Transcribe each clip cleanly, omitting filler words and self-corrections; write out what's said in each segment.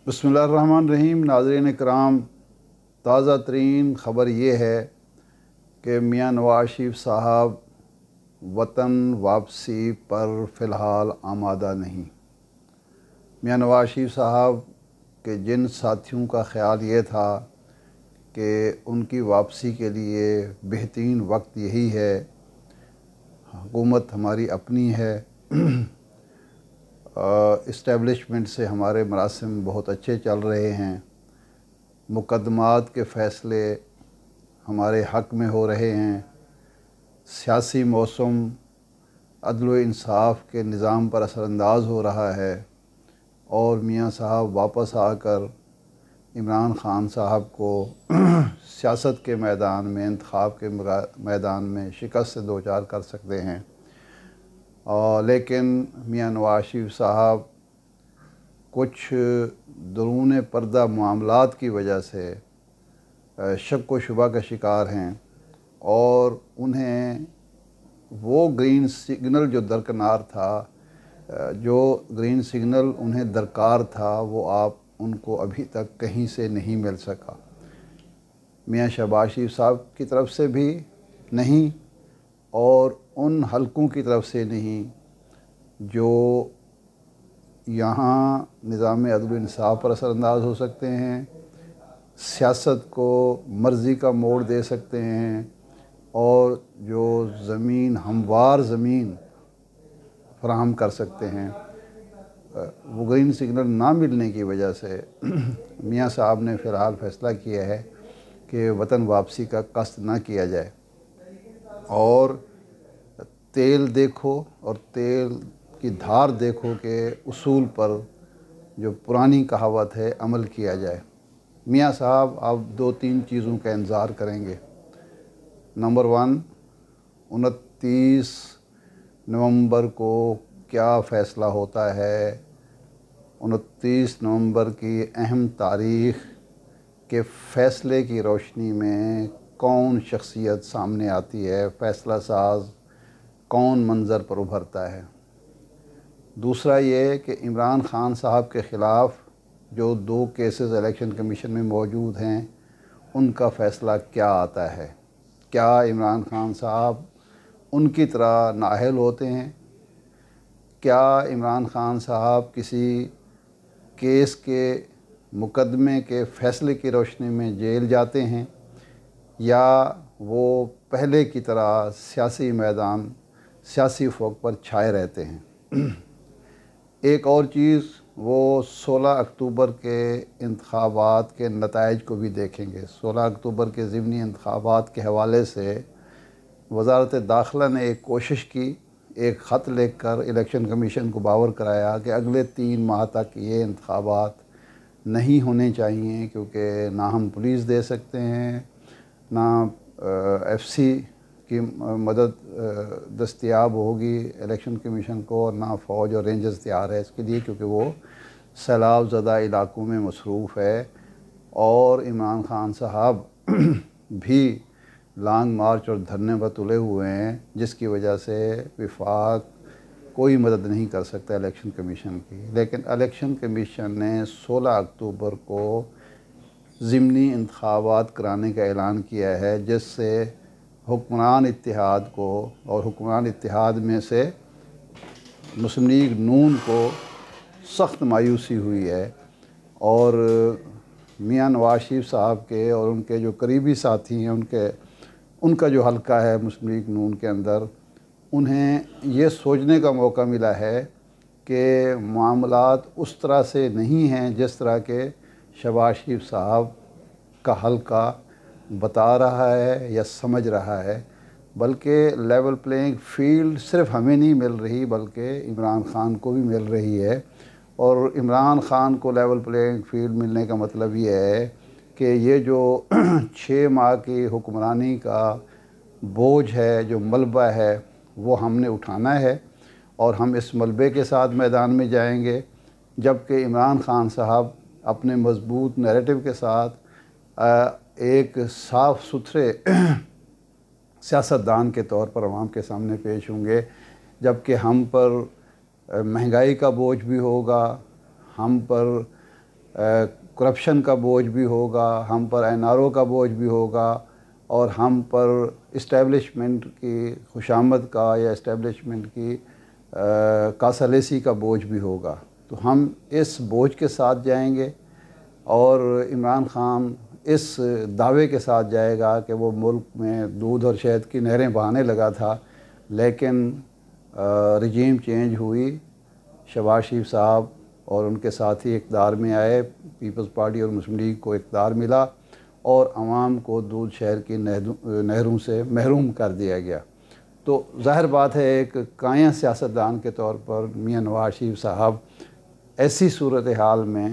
बिस्मिल्लाहिर्रहमानिर्रहीम। नाज़रीन इकराम, ताज़ा तरीन ख़बर ये है कि मियाँ नवाज़ शरीफ साहब वतन वापसी पर फ़िलहाल आमादा नहीं। मियाँ नवाज़ शरीफ साहब के जिन साथियों का ख़्याल ये था कि उनकी वापसी के लिए बेहतरीन वक्त यही है, हुकूमत हमारी अपनी है, इस्टेब्लिशमेंट से हमारे मरासिम बहुत अच्छे चल रहे हैं, मुकदमात के फ़ैसले हमारे हक़ में हो रहे हैं, सियासी मौसम अदल व इंसाफ के निज़ाम पर असरअंदाज हो रहा है और मियाँ साहब वापस आकर इमरान ख़ान साहब को सियासत के मैदान में, इंतखाब के मैदान में शिकस्त से दो चार कर सकते हैं। लेकिन मियाँ नवाज़ शरीफ साहब कुछ दरून पर्दा मामलात की वजह से शक व शुबा का शिकार हैं और उन्हें वो ग्रीन सिग्नल जो दरकिनार था, जो ग्रीन सिग्नल उन्हें दरकार था, वो आप उनको अभी तक कहीं से नहीं मिल सका। मियाँ शहबाज शरीफ साहब की तरफ से भी नहीं और उन हलकों की तरफ से नहीं जो यहाँ निज़ाम अदल इंसाफ पर असरअंदाज हो सकते हैं, सियासत को मर्ज़ी का मोड़ दे सकते हैं और जो ज़मीन हमवार ज़मीन फराहम कर सकते हैं। वो ग्रीन सिग्नल ना मिलने की वजह से मियाँ साहब ने फ़िलहाल फ़ैसला किया है कि वतन वापसी का कष्ट ना किया जाए और तेल देखो और तेल की धार देखो के उसूल पर जो पुरानी कहावत है अमल किया जाए। मियाँ साहब अब दो तीन चीज़ों का इंतज़ार करेंगे। नंबर 1, 29 नवंबर को क्या फ़ैसला होता है। 29 नवंबर की अहम तारीख़ के फ़ैसले की रोशनी में कौन शख्सियत सामने आती है, फ़ैसला साज कौन मंज़र पर उभरता है। दूसरा ये कि इमरान ख़ान साहब के ख़िलाफ़ जो 2 केसेस इलेक्शन कमीशन में मौजूद हैं, उनका फ़ैसला क्या आता है। क्या इमरान ख़ान साहब उनकी तरह नाअहल होते हैं? क्या इमरान ख़ान साहब किसी केस के मुकदमे के फ़ैसले की रोशनी में जेल जाते हैं या वो पहले की तरह सियासी मैदान, सियासी फ़ोक पर छाए रहते हैं। एक और चीज़, वो 16 अक्टूबर के इंतखाबात के नताइज को भी देखेंगे। 16 अक्टूबर के ज़िमनी इंतखाबात के हवाले से वज़ारत दाखिला ने एक कोशिश की, एक ख़त लिख कर इलेक्शन कमीशन को बावर कराया कि अगले 3 माह तक ये इंतखाबात नहीं होने चाहिए, क्योंकि ना हम पुलिस दे सकते हैं, ना एफसी की मदद दस्तयाब होगी इलेक्शन कमीशन को, और ना फ़ौज और रेंजर्स तैयार है इसके लिए, क्योंकि वो सैलाब ज़दा इलाक़ों में मसरूफ़ है और इमरान ख़ान साहब भी लॉन्ग मार्च और धरने पर तुले हुए हैं, जिसकी वजह से विफाक कोई मदद नहीं कर सकता इलेक्शन कमीशन की। लेकिन इलेक्शन कमीशन ने 16 अक्टूबर को ज़िमनी इंतखाबात कराने का ऐलान किया है, जिससे हुक्मरान इत्तेहाद को और हुक्मरान इत्तेहाद में से मुस्लिम लीग नून को सख्त मायूसी हुई है और मियाँ नवाज़ शरीफ साहब के और उनके जो करीबी साथी हैं, उनका जो हल्का है मुस्लिम लीग नून के अंदर, उन्हें ये सोचने का मौका मिला है कि मामलात उस तरह से नहीं हैं जिस तरह के शहबाज शरीफ साहब का हल्का बता रहा है या समझ रहा है, बल्कि लेवल प्लेइंग फील्ड सिर्फ हमें नहीं मिल रही बल्कि इमरान ख़ान को भी मिल रही है। और इमरान ख़ान को लेवल प्लेइंग फील्ड मिलने का मतलब ये है कि ये जो 6 माह की हुक्मरानी का बोझ है, जो मलबा है, वो हमने उठाना है और हम इस मलबे के साथ मैदान में जाएंगे, जबकि इमरान ख़ान साहब अपने मजबूत नैरेटिव के साथ एक साफ़ सुथरे सियासतदान के तौर पर अवाम के सामने पेश होंगे। जबकि हम पर महंगाई का बोझ भी होगा, हम पर کرپشن کا بوجھ بھی ہوگا، ہم پر NRO کا بوجھ بھی ہوگا، اور ہم پر اسٹیبلشمنٹ کی خوشامد کا یا اسٹیبلشمنٹ کی کاسالیسی کا بوجھ بھی ہوگا۔ تو ہم اس بوجھ کے ساتھ جائیں گے، اور عمران خان اس دعوے کے ساتھ جائے گا کہ وہ ملک میں دودھ اور شہد کی نہریں بہانے لگا تھا، لیکن رجیم چینج ہوئی، شہباز شریف صاحب اور ان کے ساتھی اقتدار میں آئے، پیپلز پارٹی اور مسلم لیگ کو اقتدار ملا، اور عوام کو دودھ شہر کی نہروں سے محروم کر دیا گیا۔ تو ظاہر بات ہے ایک کائیں سیاستدان کے طور پر میاں نواز شریف صاحب ایسی صورتحال میں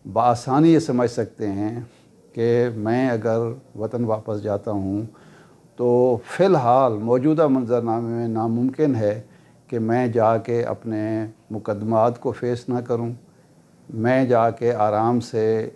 بآسانی یہ سمجھ سکتے ہیں کہ میں اگر وطن واپس جاتا ہوں تو فی الحال موجودہ منظرنامے میں ناممکن ہے کہ میں جا کے اپنے مقدمات کو فیس نہ کروں، میں جا کے آرام سے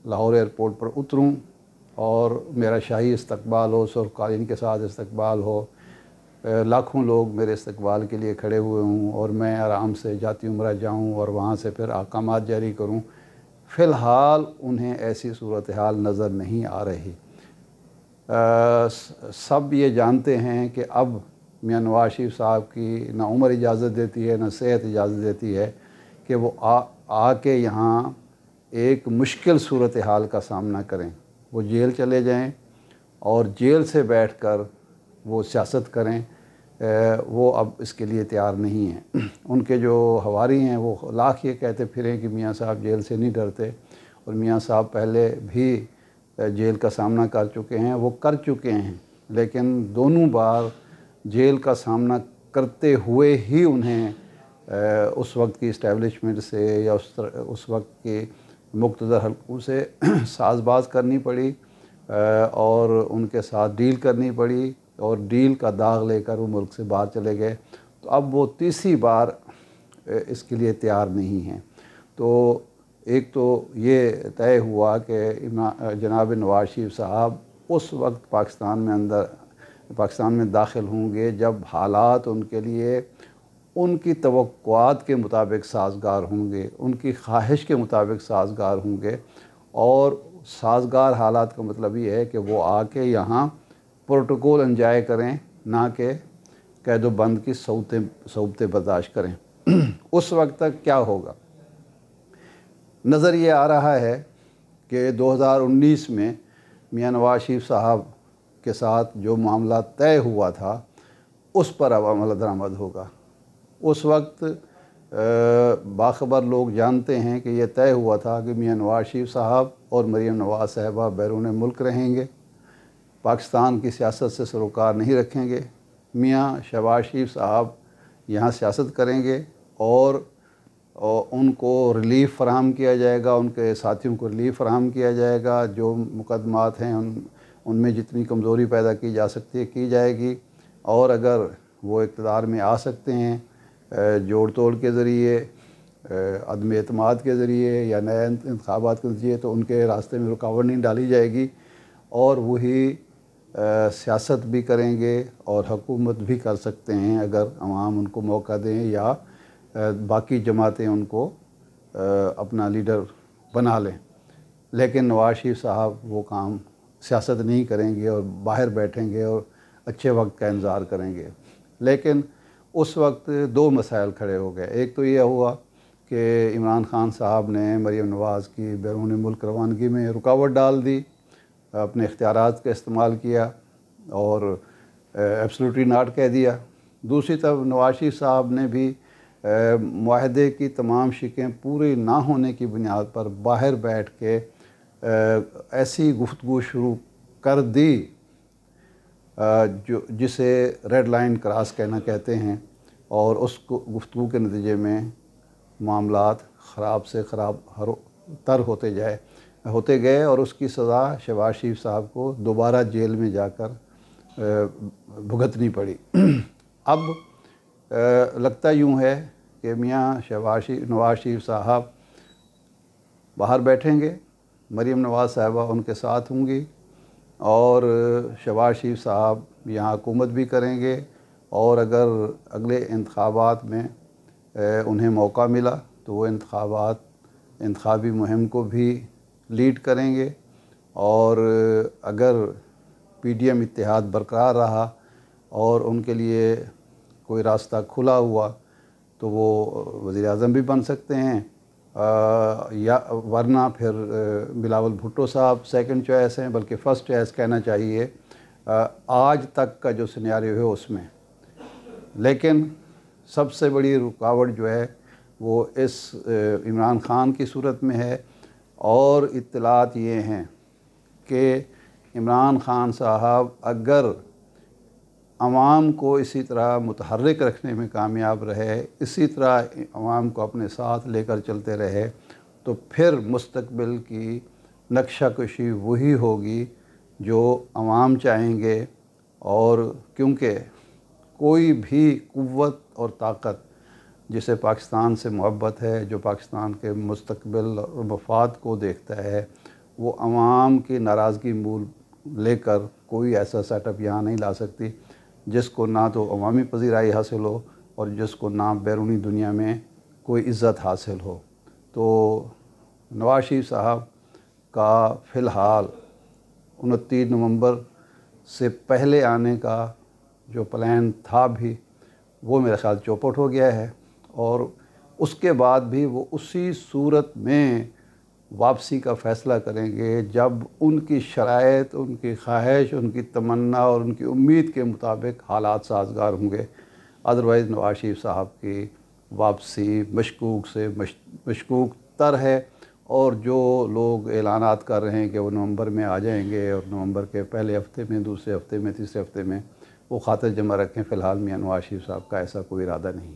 لاہور ایئرپورٹ پر اتروں اور میرا شاہی استقبال ہو، سرخ قالین کے ساتھ استقبال ہو، لاکھوں لوگ میرے استقبال کے لیے کھڑے ہوئے ہوں، اور میں آرام سے جاتی عمرہ جاؤں اور وہاں سے پھر احکامات جاری کروں۔ فی الحال انہیں ایسی صورتحال نظر نہیں آ رہی۔ سب یہ جانتے ہیں کہ اب میاں نواز شریف صاحب کی نہ عمر اجازت دیتی ہے، نہ صحت اجازت دیتی ہے کہ وہ آ کے یہاں ایک مشکل صورتحال کا سامنا کریں۔ وہ جیل چلے جائیں اور جیل سے بیٹھ کر وہ سیاست کریں، وہ اب اس کے لیے تیار نہیں ہیں۔ ان کے جو حواری ہیں وہ لاکھ یہ کہتے پھریں کہ میاں صاحب جیل سے نہیں ڈرتے، اور میاں صاحب پہلے بھی جیل کا سامنا کر چکے ہیں، وہ کر چکے ہیں، لیکن دونوں بار جیل کا سامنا کرتے ہوئے ہی انہیں اس وقت کی اسٹیبلشمنٹ سے یا اس وقت کے مقتدر حلقوں سے ساز باز کرنی پڑی، اور ان کے ساتھ ڈیل کرنی پڑی، اور ڈیل کا داغ لے کر وہ ملک سے باہر چلے گئے۔ تو اب وہ تیسری بار اس کے لیے تیار نہیں ہیں۔ تو ایک تو یہ طے ہوا کہ جناب نواز شریف صاحب اس وقت پاکستان میں داخل ہوں گے جب حالات ان کے لیے ان کی توقعات کے مطابق سازگار ہوں گے، ان کی خواہش کے مطابق سازگار ہوں گے، اور سازگار حالات کا مطلب یہ ہے کہ وہ آ کے یہاں پروٹوکول انجوائے کریں، نہ کہ قید و بند کی صعوبتیں برداشت کریں۔ اس وقت تک کیا ہوگا؟ نظر یہ آ رہا ہے کہ 2019 میں میاں نواز شریف صاحب کے ساتھ جو معاملہ طے ہوا تھا اس پر اب عمل درآمد ہوگا۔ اس وقت باخبر لوگ جانتے ہیں کہ یہ طے ہوا تھا کہ میاں نواز شریف صاحب اور مریم نواز صاحبہ بیرون ملک رہیں گے، پاکستان کی سیاست سے سروکار نہیں رکھیں گے، میاں شہباز شریف صاحب یہاں سیاست کریں گے، اور ان کو ریلیف فراہم کیا جائے گا، ان کے ساتھیوں کو ریلیف فراہم کیا جائے گا، جو مقدمات ہیں ان میں جتنی کمزوری پیدا کی جا سکتی ہے کی جائے گی، اور اگر وہ اقتدار میں آ سکتے ہیں جوڑ توڑ کے ذریعے، عدم اعتماد کے ذریعے یا نئے انتخابات کے ذریعے، تو ان کے راستے میں رکاوٹ نہیں ڈالی جائے گی، اور وہی سیاست بھی کریں گے اور حکومت بھی کر سکتے ہیں اگر عوام ان کو موقع دیں یا باقی جماعتیں ان کو اپنا لیڈر بنا لیں۔ لیکن نواز شریف صاحب وہ کام سیاست نہیں کریں گے اور باہر بیٹھیں گے اور اچھے وقت کا انتظار کریں گے۔ لیکن اس وقت دو مسائل کھڑے ہو گئے۔ ایک تو یہ ہوا کہ عمران خان صاحب نے مریم نواز کی بیرون ملک روانگی میں رکاوٹ ڈال دی، اپنے اختیارات کا استعمال کیا اور ایبسلیوٹلی ناٹ کہہ دیا۔ دوسری طرف نواز شریف صاحب نے بھی معاہدے کی تمام شقیں پوری نہ ہونے کی بنیاد پر باہر بیٹھ کے ایسی گفتگو شروع کر دی جسے ریڈ لائن کراس کہنا کہتے ہیں، اور اس گفتگو کے نتیجے میں معاملات خراب سے خراب تر ہوتے گئے، اور اس کی سزا شہباز شریف صاحب کو دوبارہ جیل میں جا کر بھگتنی پڑی۔ اب لگتا یوں ہے کہ میاں نواز شریف صاحب باہر بیٹھیں گے، مریم نواز صاحبہ ان کے ساتھ ہوں گی، اور شہباز شریف صاحب یہاں حکومت بھی کریں گے، اور اگر اگلے انتخابات میں انہیں موقع ملا تو وہ انتخابات इंतखाबी मुहिम को भी लीड करेंगे, और अगर PDM इत्तेहाद बरकरार रहा और उनके लिए कोई रास्ता खुला हुआ तो वो वज़ीर-ए-आज़म भी बन सकते हैं, या वरना फिर बिलावल भुट्टो साहब सेकंड चॉइस हैं, बल्कि फ़र्स्ट चॉइस कहना चाहिए आज तक का जो सिनेरियो है उसमें। लेकिन सबसे बड़ी रुकावट जो है वो इस इमरान ख़ान की सूरत में है, और इत्तलात ये हैं कि इमरान ख़ान साहब अगर अवाम को इसी तरह मुतहर्रिक रखने में कामयाब रहे, इसी तरह अवाम को अपने साथ लेकर चलते रहे, तो फिर मुस्तक़बिल की नक्शा कशी वही होगी जो अवाम चाहेंगे। और क्योंकि कोई भी क़ुव्वत और ताकत जिसे पाकिस्तान से मोहब्बत है, जो पाकिस्तान के मुस्तक़बिल और मफाद को देखता है, वो अवाम की नाराज़गी मूल लेकर कोई ऐसा सेटअप यहाँ नहीं ला सकती जिसको ना तो अवामी पज़ीराई हासिल हो और जिसको ना बैरूनी दुनिया में कोई इज़्ज़त हासिल हो। तो नवाज़ शरीफ साहब का फ़िलहाल 29 नवंबर से पहले आने का जो प्लान था भी वो मेरे ख़्याल चौपट हो गया है, और उसके बाद भी वो उसी सूरत में वापसी का फ़ैसला करेंगे जब उनकी शराइत, उनकी ख्वाहिश, उनकी तमन्ना और उनकी उम्मीद के मुताबिक हालात साज़गार होंगे। अदरवाइज़ नवाज़ शरीफ साहब की वापसी मशकूक से मशकूक तर है, और जो लोग ऐलानात कर रहे हैं कि वो नवंबर में आ जाएंगे और नवंबर के पहले हफ़्ते में, दूसरे हफ़्ते में, तीसरे हफ़्ते में, वो खातिर जमा रखें। फ़िलहाल मियां नवाज़ शरीफ साहब का ऐसा कोई इरादा नहीं।